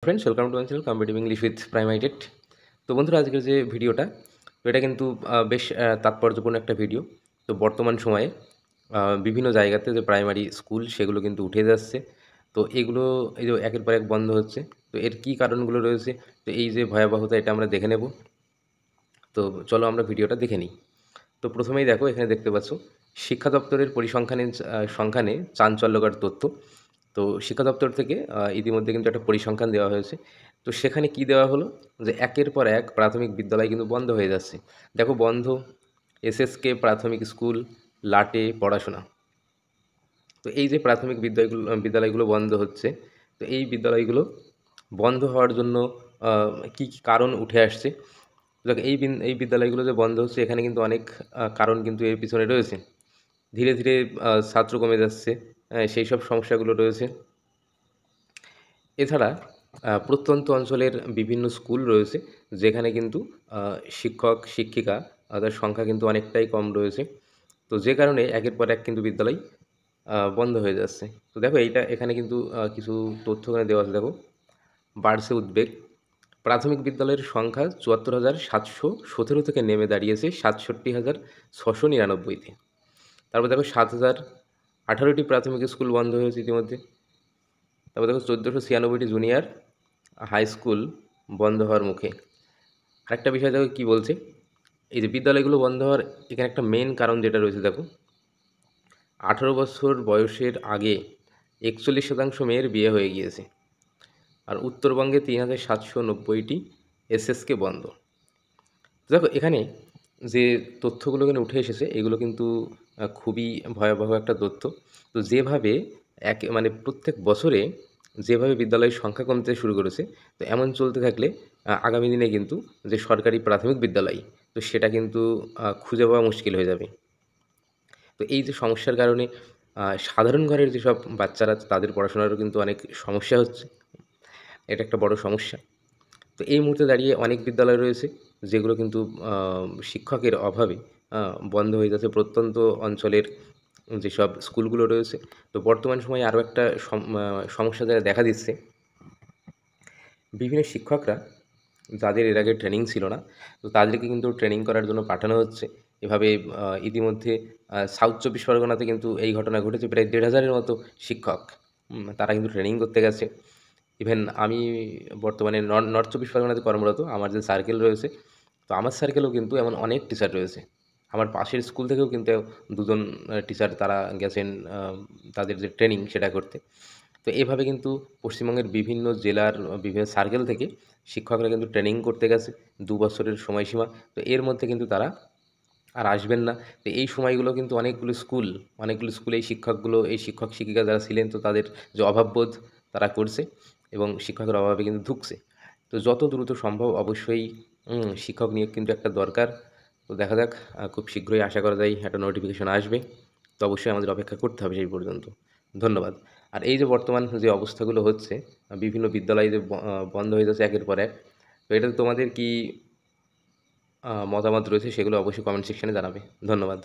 Friends, welcome to my channel competitive English with প্রাইমাইটেড। তো বন্ধুরা, আজকের যে ভিডিওটা, তো এটা কিন্তু বেশ তাৎপর্যপূর্ণ একটা ভিডিও। তো বর্তমান সময়ে বিভিন্ন জায়গাতে যে প্রাইমারি স্কুল সেগুলো কিন্তু উঠে যাচ্ছে। তো এগুলো এই যে একের পর এক বন্ধ হচ্ছে। তো এর কী কারণগুলো রয়েছে, তো এই যে ভয়াবহতা, এটা আমরা দেখে নেব। তো চলো আমরা ভিডিওটা দেখে নিই। তো প্রথমেই দেখো, এখানে দেখতে পাচ্ছ শিক্ষা দপ্তরের সংখ্যানে চাঞ্চল্যকর তথ্য। তো শিক্ষা দপ্তর থেকে ইতিমধ্যে কিন্তু একটা পরিসংখ্যান দেওয়া হয়েছে। তো সেখানে কি দেওয়া হলো, যে একের পর এক প্রাথমিক বিদ্যালয় কিন্তু বন্ধ হয়ে যাচ্ছে। দেখো, বন্ধ এসএসকে প্রাথমিক স্কুল, লাটে পড়াশোনা। তো এই যে প্রাথমিক বিদ্যালয়গুলো বন্ধ হচ্ছে, তো এই বিদ্যালয়গুলো বন্ধ হওয়ার জন্য কী কী কারণ উঠে আসছে। দেখো, এই বিদ্যালয়গুলো যে বন্ধ হচ্ছে, এখানে কিন্তু অনেক কারণ কিন্তু এর পিছনে রয়েছে। ধীরে ধীরে ছাত্র কমে যাচ্ছে, সেই সব সমস্যাগুলো রয়েছে। এছাড়া প্রত্যন্ত অঞ্চলের বিভিন্ন স্কুল রয়েছে, যেখানে কিন্তু শিক্ষক শিক্ষিকা তাদের সংখ্যা কিন্তু অনেকটাই কম রয়েছে। তো যে কারণে একের পর এক কিন্তু বিদ্যালয় বন্ধ হয়ে যাচ্ছে। তো দেখো, এখানে কিন্তু কিছু তথ্য এখানে দেওয়া আছে। দেখো, বাড়ছে উদ্বেগ। প্রাথমিক বিদ্যালয়ের সংখ্যা ৭৪,৭১৭ থেকে নেমে দাঁড়িয়েছে ৬৭,৬৯৯তে। তারপর দেখো, ৭,০১৮টি প্রাথমিক স্কুল বন্ধ হয়েছে ইতিমধ্যে। তারপর দেখো, ১৪৯৬টি জুনিয়র হাই স্কুল বন্ধ হওয়ার মুখে। আরেকটা বিষয় দেখো কী বলছে, এই যে বিদ্যালয়গুলো বন্ধ হওয়ার এখানে একটা মেন কারণ যেটা রয়েছে, দেখো, ১৮ বছর বয়সের আগে ৪১% মেয়ের বিয়ে হয়ে গিয়েছে। আর উত্তরবঙ্গে ৩,৭৯০টি এসএসকে বন্ধ। দেখো, এখানে যে তথ্যগুলো এখানে উঠে এসেছে, এগুলো কিন্তু খুবই ভয়াবহ একটা তথ্য। তো যেভাবে মানে প্রত্যেক বছরে যেভাবে বিদ্যালয়ের সংখ্যা কমতে শুরু করেছে, তো এমন চলতে থাকলে আগামী দিনে কিন্তু যে সরকারি প্রাথমিক বিদ্যালয়, তো সেটা কিন্তু খুঁজে পাওয়া মুশকিল হয়ে যাবে। তো এই যে সমস্যার কারণে সাধারণ ঘরের যেসব বাচ্চারা আছে, তাদের পড়াশোনারও কিন্তু অনেক সমস্যা হচ্ছে। এটা একটা বড় সমস্যা। তো এই মুহূর্তে দাঁড়িয়ে অনেক বিদ্যালয় রয়েছে, যেগুলো কিন্তু শিক্ষকের অভাবে বন্ধ হয়ে যাচ্ছে। প্রত্যন্ত অঞ্চলের যেসব স্কুলগুলো রয়েছে, তো বর্তমান সময়ে আরও একটা সমস্যা দেখা দিচ্ছে। বিভিন্ন শিক্ষকরা, যাদের এর আগে ট্রেনিং ছিল না, তো তাদেরকে কিন্তু ট্রেনিং করার জন্য পাঠানো হচ্ছে। এভাবে ইতিমধ্যে সাউথ ২৪ পরগনাতে কিন্তু এই ঘটনা ঘটেছে। প্রায় ১,৫০০-এর মতো শিক্ষক তারা কিন্তু ট্রেনিং করতে গেছে। ইভেন আমি বর্তমানে নর্থ ২৪ পরগনাতে কর্মরত। আমার যে সার্কেল রয়েছে, তো আমার সার্কেলেও কিন্তু এমন অনেক টিচার রয়েছে। আমার পাশের স্কুল থেকেও কিন্তু ২ জন টিচার তারা গেছেন তাদের যে ট্রেনিং সেটা করতে। তো এভাবে কিন্তু পশ্চিমবঙ্গের বিভিন্ন জেলার বিভিন্ন সার্কেল থেকে শিক্ষকরা কিন্তু ট্রেনিং করতে গেছে ২ বছরের সময়সীমা। তো এর মধ্যে কিন্তু তারা আর আসবেন না। তো এই সময়গুলো কিন্তু অনেকগুলো স্কুলে এই শিক্ষক শিক্ষিকা যারা ছিলেন, তো তাদের যে অভাববোধ তারা করছে এবং শিক্ষকের অভাবে কিন্তু ধুঁকছে। তো যত দ্রুত সম্ভব অবশ্যই শিক্ষক নিয়োগ কিন্তু একটা দরকার। তো দেখা যাক, খুব শীঘ্রই আশা করা যায় একটা নোটিফিকেশন আসবে। তো অবশ্যই আমাদের অপেক্ষা করতে হবে সেই পর্যন্ত। ধন্যবাদ। আর এই যে বর্তমান যে অবস্থাগুলো হচ্ছে, বিভিন্ন বিদ্যালয় যে বন্ধ হয়ে যাচ্ছে একের পর এক, তো এটাতে তোমাদের কি মতামত রয়েছে, সেগুলো অবশ্যই কমেন্ট সেকশনে জানাবে। ধন্যবাদ।